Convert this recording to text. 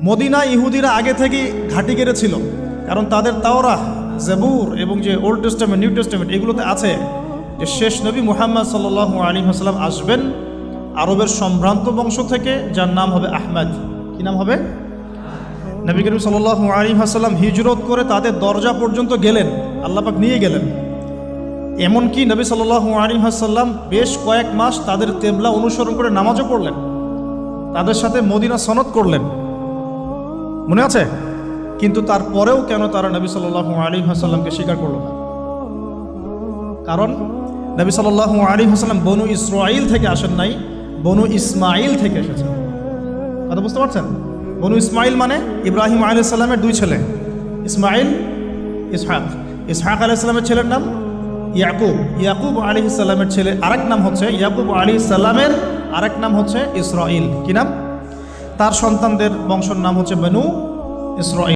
Medina ইহুদিরা আগে থেকেই ঘাঁটি গেড়েছিল, কারণ তাদের তাওরাহ, জাবুর এবং যে ওল্ড টেস্টামেন্ট, নিউ টেস্টামেন্ট এগুলোতে আছে যে শেষ নবী মুহাম্মদ সাল্লাল্লাহু আলাইহি ওয়াসাল্লাম আসবেন আরবের সম্ভ্রান্ত বংশ থেকে, যার নাম হবে আহমদ। কি নাম হবে? নবী করিম সাল্লাল্লাহু আলাইহি ওয়াসাল্লাম হিজরত করে তাদের দরজা পর্যন্ত গেলেন, আল্লাহ পাক নিয়ে গেলেন। এমনকি নবী সাল্লাল্লাহু আলাইহি ওয়াসাল্লাম বেশ কয়েক মাস তাদের তেবলা অনুসরণ করে নামাজও পড়লেন, তাদের সাথে মদিনা সনদ করলেন, মনে আছে? কিন্তু তারপরেও কেন তারা নবী সাল্লাল্লাহু আলাইহি ওয়াসাল্লামকে স্বীকার করল না? কারণ নবী সাল্লাল্লাহু আলাইহি ওয়াসাল্লাম বনু ইসরাঈল থেকে আসেন নাই, বনু ইসমাঈল থেকে এসেছেন। কথা বুঝতে পারছেন? বনু ইসমাঈল মানে ইব্রাহিম আলাইহিস সালামের দুই ছেলে, ইসমাঈল, ইসহাক। ইসহাক আলাইহিস সালামের ছেলের নাম ইয়াকুব। ইয়াকুব আলাইহিস সালামের ছেলে আরেক নাম হচ্ছে, ইয়াকুব আলাইহিস সালামের আরেক নাম হচ্ছে ইসরাঈল। কি নাম? তার সন্তানদের বংশের নাম হচ্ছে বনু ইসরাঈল।